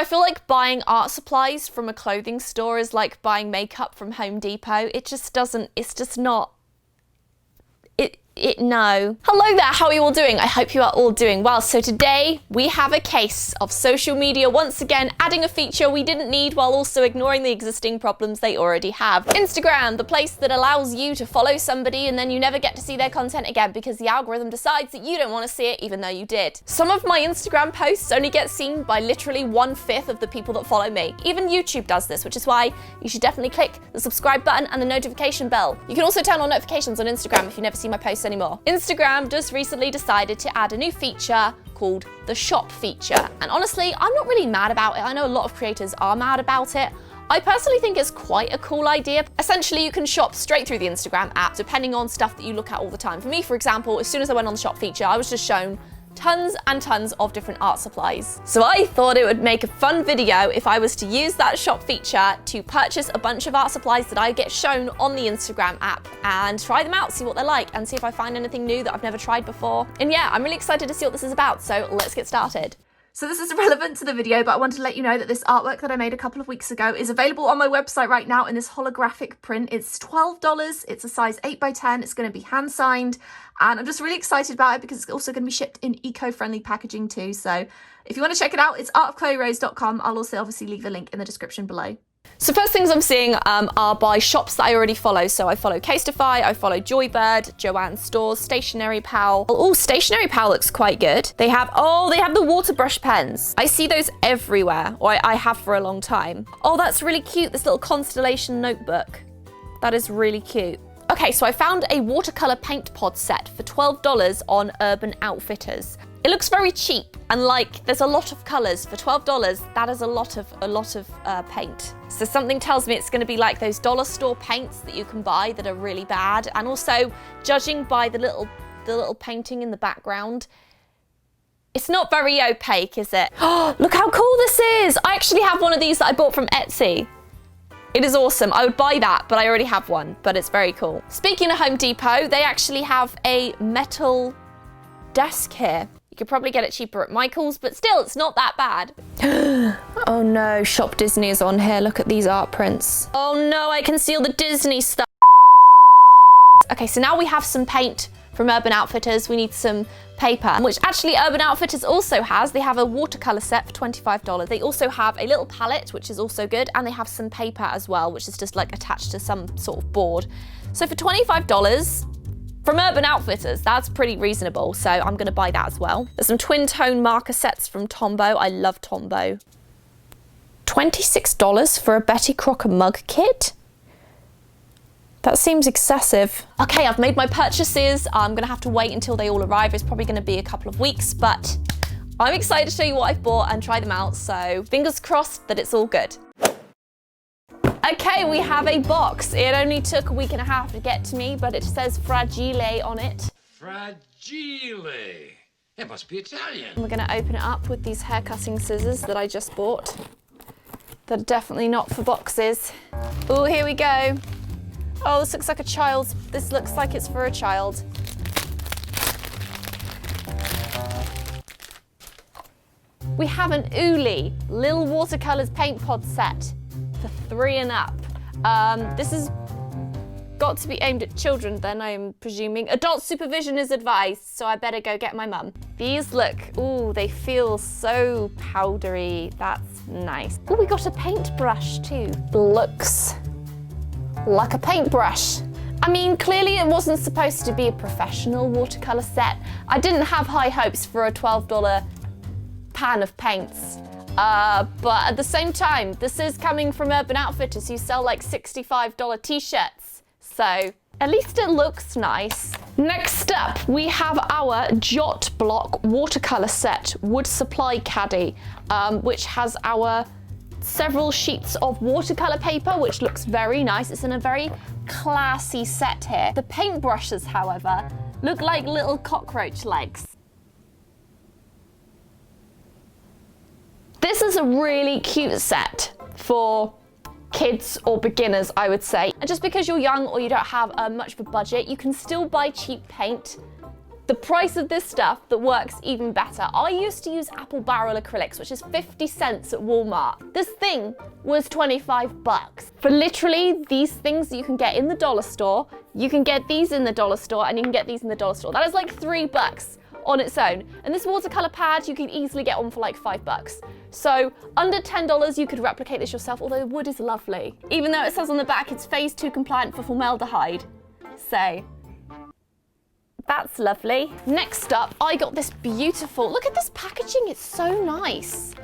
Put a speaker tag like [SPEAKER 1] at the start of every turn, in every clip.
[SPEAKER 1] I feel like buying art supplies from a clothing store is like buying makeup from Home Depot. It just doesn't, it's just not, no. Hello there, how are you all doing? I hope you are all doing well. So today we have a case of social media once again adding a feature we didn't need while also ignoring the existing problems they already have. Instagram, the place that allows you to follow somebody and then you never get to see their content again because the algorithm decides that you don't want to see it even though you did. Some of my Instagram posts only get seen by literally 1/5 of the people that follow me. Even YouTube does this, which is why you should definitely click the subscribe button and the notification bell. You can also turn on notifications on Instagram if you never see my posts anymore. Instagram just recently decided to add a new feature called the shop feature. And honestly, I'm not really mad about it. I know a lot of creators are mad about it. I personally think it's quite a cool idea. Essentially, you can shop straight through the Instagram app, depending on stuff that you look at all the time. For me, for example, as soon as I went on the shop feature, I was just shown tons and tons of different art supplies. So I thought it would make a fun video if I was to use that shop feature to purchase a bunch of art supplies that I get shown on the Instagram app and try them out, see what they're like, and see if I find anything new that I've never tried before. And yeah, I'm really excited to see what this is about, so let's get started. So this is irrelevant to the video, but I wanted to let you know that this artwork that I made a couple of weeks ago is available on my website right now in this holographic print. It's $12. It's a size 8x10. It's going to be hand signed. And I'm just really excited about it because it's also going to be shipped in eco-friendly packaging too. So if you want to check it out, it's artofchloerose.com. I'll also obviously leave a link in the description below. So first things I'm seeing are by shops that I already follow. So I follow Casetify, I follow Joybird, Joann Stores, Stationery Pal. Oh, Stationery Pal looks quite good. They have the water brush pens. I see those everywhere, or I have for a long time. Oh, that's really cute, this little constellation notebook. That is really cute. Okay, so I found a watercolor paint pod set for $12 on Urban Outfitters. It looks very cheap and like there's a lot of colors. For $12, that is a lot of paint. So something tells me it's going to be like those dollar store paints that you can buy that are really bad. And also, judging by the little painting in the background, it's not very opaque, is it? Oh, look how cool this is! I actually have one of these that I bought from Etsy. It is awesome. I would buy that, but I already have one, but it's very cool. Speaking of Home Depot, they actually have a metal desk here. You could probably get it cheaper at Michael's, but still, it's not that bad. Oh no, Shop Disney is on here. Look at these art prints. Oh no, I can see all the Disney stuff. Okay, so now we have some paint from Urban Outfitters. We need some paper, which actually Urban Outfitters also has. They have a watercolor set for $25. They also have a little palette, which is also good, and they have some paper as well, which is just like attached to some sort of board. So for $25, from Urban Outfitters, that's pretty reasonable, so I'm going to buy that as well. There's some twin tone marker sets from Tombow. I love Tombow. $26 for a Betty Crocker mug kit? That seems excessive. Okay, I've made my purchases. I'm going to have to wait until they all arrive. It's probably going to be a couple of weeks, but I'm excited to show you what I've bought and try them out, so fingers crossed that it's all good. Okay, we have a box. It only took a week and a half to get to me, but it says Fragile on it.
[SPEAKER 2] Fragile. It must be Italian.
[SPEAKER 1] We're gonna open it up with these hair cutting scissors that I just bought. They're definitely not for boxes. Oh, here we go. Oh, this looks like a child's, this looks like it's for a child. We have an Uli Lil Watercolors paint pod set for 3 and up. This has got to be aimed at children then, I'm presuming. Adult supervision is advised, so I better go get my mum. These look, ooh, they feel so powdery. That's nice. Oh, we got a paintbrush too. Looks like a paintbrush. I mean, clearly it wasn't supposed to be a professional watercolor set. I didn't have high hopes for a $12 pan of paints. But at the same time, this is coming from Urban Outfitters who sell like $65 t-shirts. So at least it looks nice. Next up, we have our Jot Block watercolor set wood supply caddy, which has our several sheets of watercolor paper, which looks very nice. It's in a very classy set here. The paintbrushes, however, look like little cockroach legs. This is a really cute set for kids or beginners, I would say. And just because you're young or you don't have much of a budget, you can still buy cheap paint the price of this stuff that works even better. I used to use apple barrel acrylics, which is 50 cents at Walmart. This thing was 25 bucks. For literally these things that you can get in the dollar store, you can get these in the dollar store, and you can get these in the dollar store. That is like 3 bucks on its own. And this watercolor pad, you can easily get one for like 5 bucks. So under $10, you could replicate this yourself, although the wood is lovely. Even though it says on the back it's phase 2 compliant for formaldehyde. So that's lovely. Next up, I got this beautiful, look at this packaging, it's so nice.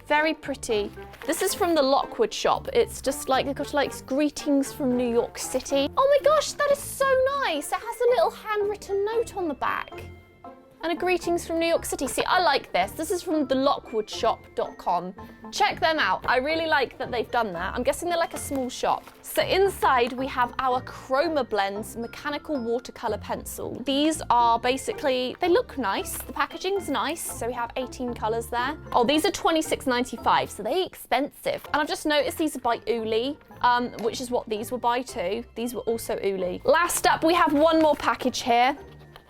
[SPEAKER 1] Very pretty. This is from the Lockwood shop. It's just like, they've got like greetings from New York City. Oh my gosh, that is so nice. It has a little handwritten note on the back. And a greetings from New York City. See, I like this. This is from thelockwoodshop.com. Check them out. I really like that they've done that. I'm guessing they're like a small shop. So inside we have our Chroma Blends mechanical watercolor pencil. These are basically, they look nice. The packaging's nice. So we have 18 colors there. Oh, these are $26.95, so they're expensive. And I've just noticed these are by Uli, which is what these were by too. These were also Uli. Last up, we have one more package here.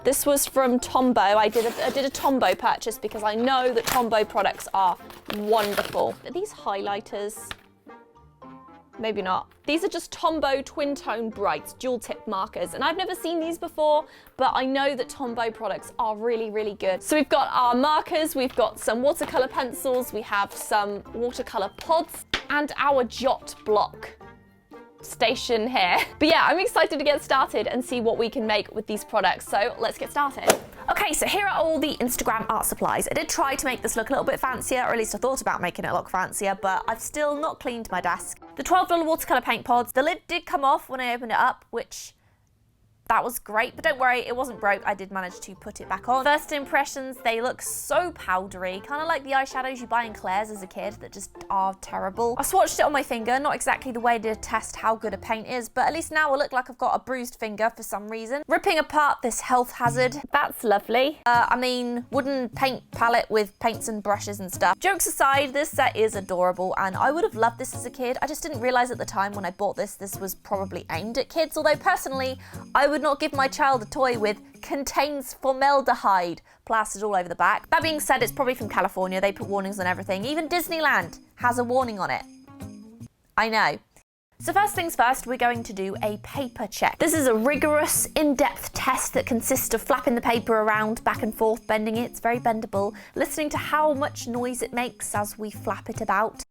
[SPEAKER 1] This was from Tombow. I did a Tombow purchase because I know that Tombow products are wonderful. Are these highlighters? Maybe not. These are just Tombow Twin Tone Brights dual tip markers, and I've never seen these before, but I know that Tombow products are really, really good. So we've got our markers, we've got some watercolor pencils, we have some watercolor pods, and our Jot block station here. But yeah, I'm excited to get started and see what we can make with these products. So let's get started. Okay, so here are all the Instagram art supplies. I did try to make this look a little bit fancier, or at least I thought about making it look fancier, but I've still not cleaned my desk. The $12 watercolor paint pods, the lid did come off when I opened it up, which that was great, but don't worry, it wasn't broke. I did manage to put it back on. First impressions, they look so powdery, kind of like the eyeshadows you buy in Claire's as a kid that just are terrible. I swatched it on my finger, not exactly the way to test how good a paint is, but at least now I look like I've got a bruised finger for some reason. Ripping apart this health hazard, that's lovely. I mean, wooden paint palette with paints and brushes and stuff. Jokes aside, this set is adorable, and I would have loved this as a kid. I just didn't realize at the time when I bought this was probably aimed at kids, although personally, I would not give my child a toy with contains formaldehyde plastered all over the back. That being said, it's probably from California. They put warnings on everything. Even Disneyland has a warning on it. I know. So first things first, we're going to do a paper check. This is a rigorous, in-depth test that consists of flapping the paper around, back and forth, bending it. It's very bendable. Listening to how much noise it makes as we flap it about.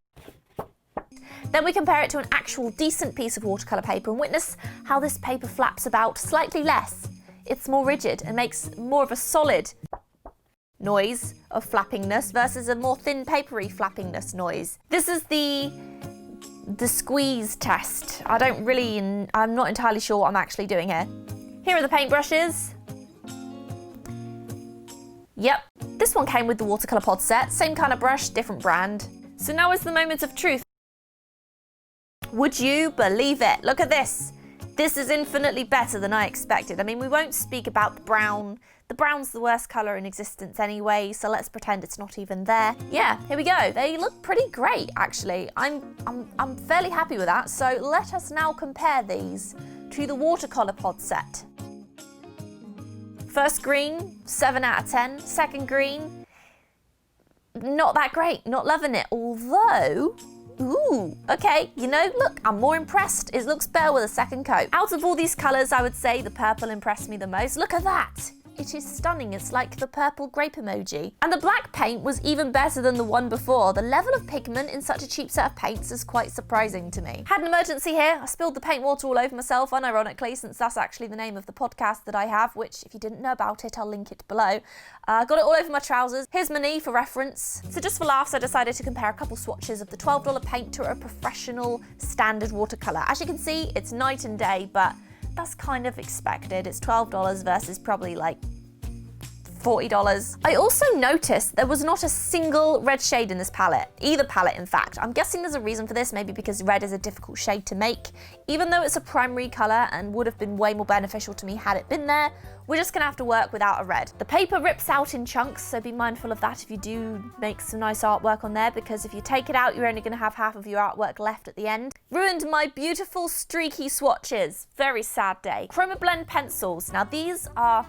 [SPEAKER 1] Then we compare it to an actual decent piece of watercolor paper and witness how this paper flaps about slightly less. It's more rigid and makes more of a solid noise of flappingness versus a more thin papery flappingness noise. This is the squeeze test. I'm not entirely sure what I'm actually doing here. Here are the paintbrushes. Yep, this one came with the watercolor pod set. Same kind of brush, different brand. So now is the moment of truth. Would you believe it? Look at this. This is infinitely better than I expected. I mean, we won't speak about the brown. The brown's the worst color in existence anyway, so let's pretend it's not even there. Yeah, here we go. They look pretty great, actually. I'm fairly happy with that. So let us now compare these to the watercolor pod set. First green, 7 out of 10. Second green, not that great. Not loving it. Although, ooh, okay, you know, look, I'm more impressed. It looks better with a second coat. Out of all these colours, I would say the purple impressed me the most. Look at that. It is stunning. It's like the purple grape emoji. And the black paint was even better than the one before. The level of pigment in such a cheap set of paints is quite surprising to me. Had an emergency here. I spilled the paint water all over myself, unironically, since that's actually the name of the podcast that I have, which if you didn't know about it, I'll link it below. Got it all over my trousers. Here's my knee for reference. So just for laughs, I decided to compare a couple swatches of the $12 paint to a professional standard watercolor. As you can see, it's night and day, but that's kind of expected. It's $12 versus probably like $40. I also noticed there was not a single red shade in this palette, either palette in fact. I'm guessing there's a reason for this, maybe because red is a difficult shade to make. Even though it's a primary color and would have been way more beneficial to me had it been there, we're just gonna have to work without a red. The paper rips out in chunks, so be mindful of that if you do make some nice artwork on there, because if you take it out, you're only gonna have half of your artwork left at the end. Ruined my beautiful streaky swatches. Very sad day. Chroma Blend pencils. Now these are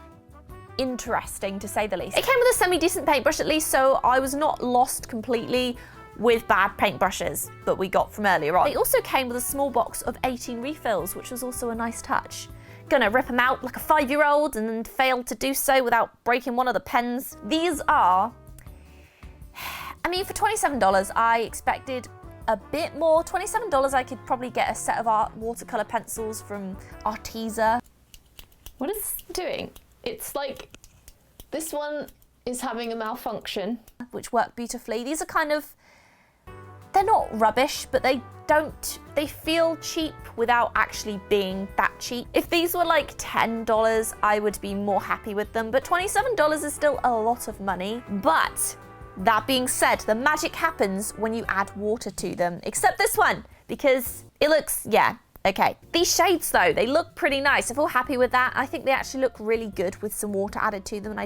[SPEAKER 1] interesting to say the least. It came with a semi-decent paintbrush at least, so I was not lost completely with bad paintbrushes that we got from earlier on. They also came with a small box of 18 refills, which was also a nice touch. Gonna rip them out like a 5-year-old and then fail to do so without breaking one of the pens. These are, I mean, for $27, I expected a bit more. $27, I could probably get a set of art watercolor pencils from Arteza. What is this doing? It's like, this one is having a malfunction, which worked beautifully. These are kind of, they're not rubbish, but they feel cheap without actually being that cheap. If these were like $10, I would be more happy with them, but $27 is still a lot of money. But that being said, the magic happens when you add water to them, except this one, because it looks, yeah, okay. These shades though, they look pretty nice. I feel happy with that. I think they actually look really good with some water added to them, and I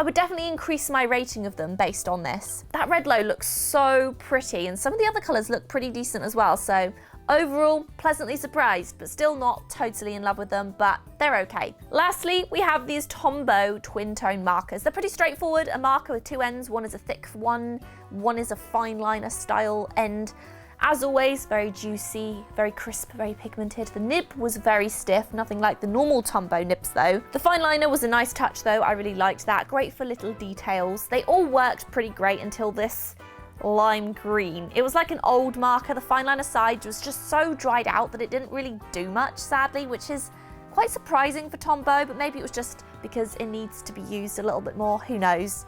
[SPEAKER 1] would definitely increase my rating of them based on this. That red low looks so pretty, and some of the other colors look pretty decent as well. So overall, pleasantly surprised, but still not totally in love with them, but they're okay. Lastly, we have these Tombow twin tone markers. They're pretty straightforward, a marker with two ends. One is a thick one is a fine liner style end. As always, very juicy, very crisp, very pigmented. The nib was very stiff, nothing like the normal Tombow nibs though. The fine liner was a nice touch though, I really liked that. Great for little details. They all worked pretty great until this lime green. It was like an old marker. The fine liner side was just so dried out that it didn't really do much, sadly, which is quite surprising for Tombow, but maybe it was just because it needs to be used a little bit more, who knows.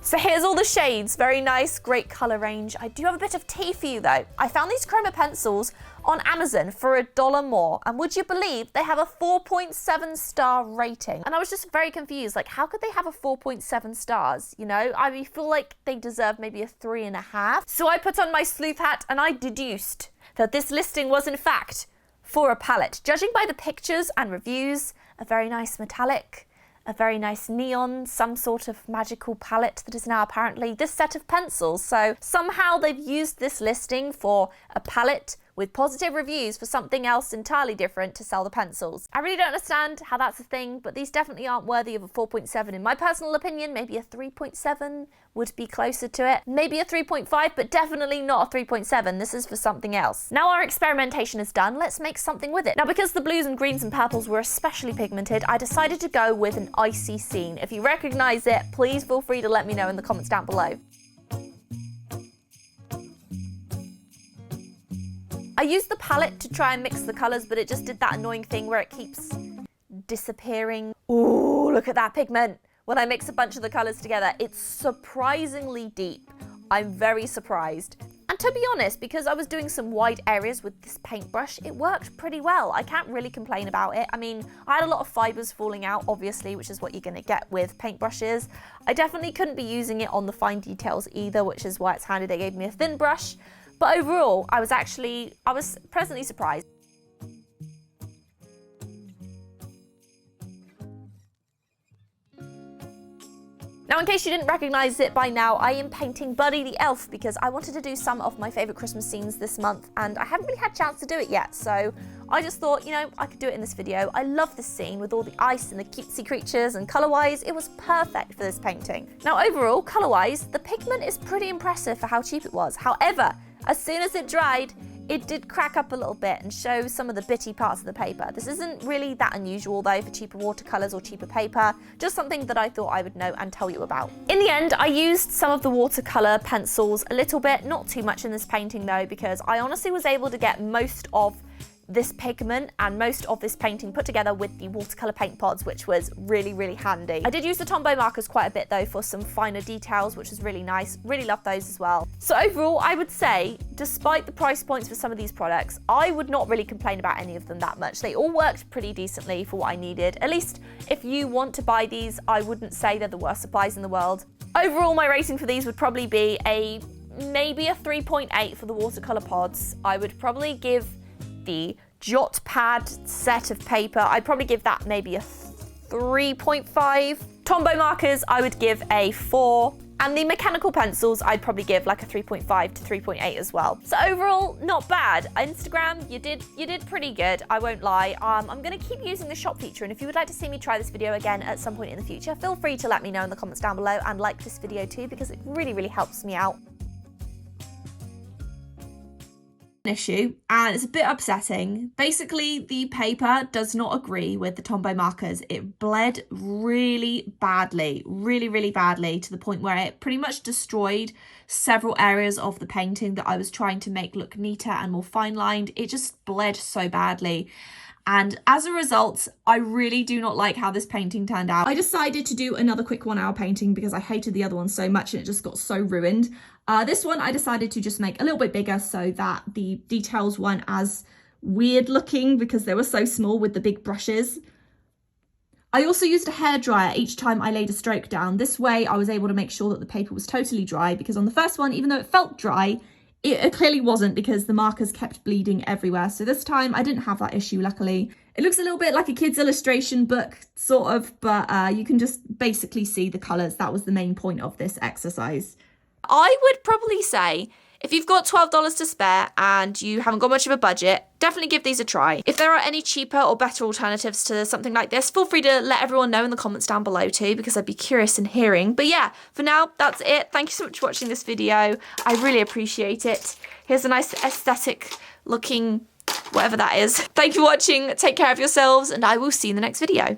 [SPEAKER 1] So here's all the shades, very nice, great color range. I do have a bit of tea for you though. I found these chroma pencils on Amazon for $1 more, and would you believe they have a 4.7 star rating? And I was just very confused, like how could they have a 4.7 stars, you know? I feel like they deserve maybe a 3.5. So I put on my sleuth hat and I deduced that this listing was in fact for a palette. Judging by the pictures and reviews, a very nice metallic, a very nice neon, some sort of magical palette that is now apparently this set of pencils. So somehow they've used this listing for a palette with positive reviews for something else entirely different to sell the pencils. I really don't understand how that's a thing, but these definitely aren't worthy of a 4.7 in my personal opinion. Maybe a 3.7 would be closer to it. Maybe a 3.5, but definitely not a 3.7. This is for something else. Now our experimentation is done, let's make something with it. Now because the blues and greens and purples were especially pigmented, I decided to go with an icy scene. If you recognize it, please feel free to let me know in the comments down below. I used the palette to try and mix the colors, but it just did that annoying thing where it keeps disappearing. Ooh, look at that pigment. When I mix a bunch of the colors together, it's surprisingly deep. I'm very surprised. And to be honest, because I was doing some wide areas with this paintbrush, it worked pretty well. I can't really complain about it. I mean, I had a lot of fibers falling out, obviously, which is what you're gonna get with paintbrushes. I definitely couldn't be using it on the fine details either, which is why it's handy they gave me a thin brush. But overall, I was pleasantly surprised. Now, in case you didn't recognize it by now, I am painting Buddy the Elf because I wanted to do some of my favorite Christmas scenes this month and I haven't really had a chance to do it yet. So I just thought, you know, I could do it in this video. I love this scene with all the ice and the cutesy creatures, and color-wise, it was perfect for this painting. Now, overall, color-wise, the pigment is pretty impressive for how cheap it was. However, as soon as it dried, it did crack up a little bit and show some of the bitty parts of the paper. This isn't really that unusual though for cheaper watercolors or cheaper paper, just something that I thought I would know and tell you about. In the end, I used some of the watercolor pencils a little bit, not too much in this painting though, because I honestly was able to get most of this pigment and most of this painting put together with the watercolor paint pods, which was really, really handy. I did use the Tombow markers quite a bit though for some finer details, which was really nice. Really loved those as well. So overall, I would say, despite the price points for some of these products, I would not really complain about any of them that much. They all worked pretty decently for what I needed. At least if you want to buy these, I wouldn't say they're the worst supplies in the world. Overall, my rating for these would probably be maybe a 3.8 for the watercolor pods. I would probably give the Jot Pad set of paper, I'd probably give that maybe a 3.5. Tombow markers, I would give a 4. And the mechanical pencils, I'd probably give like a 3.5 to 3.8 as well. So overall, not bad. Instagram, you did pretty good, I won't lie. I'm gonna keep using the shop feature, and if you would like to see me try this video again at some point in the future, feel free to let me know in the comments down below, and like this video too, because it really, really helps me out. Issue, and it's a bit upsetting. Basically, the paper does not agree with the Tombow markers. It bled really badly, really badly, to the point where it pretty much destroyed several areas of the painting that I was trying to make look neater and more fine lined. It just bled so badly. And as a result, I really do not like how this painting turned out. I decided to do another quick 1 hour painting because I hated the other one so much and it just got so ruined. This one I decided to just make a little bit bigger so that the details weren't as weird looking because they were so small with the big brushes. I also used a hairdryer each time I laid a stroke down. This way I was able to make sure that the paper was totally dry, because on the first one, even though it felt dry, it clearly wasn't, because the markers kept bleeding everywhere. So this time I didn't have that issue, luckily. It looks a little bit like a kid's illustration book, sort of, but you can just basically see the colours. That was the main point of this exercise. I would probably say, if you've got $12 to spare and you haven't got much of a budget, definitely give these a try. If there are any cheaper or better alternatives to something like this, feel free to let everyone know in the comments down below too, because I'd be curious in hearing. But yeah, for now, that's it. Thank you so much for watching this video. I really appreciate it. Here's a nice aesthetic looking whatever that is. Thank you for watching. Take care of yourselves, and I will see you in the next video.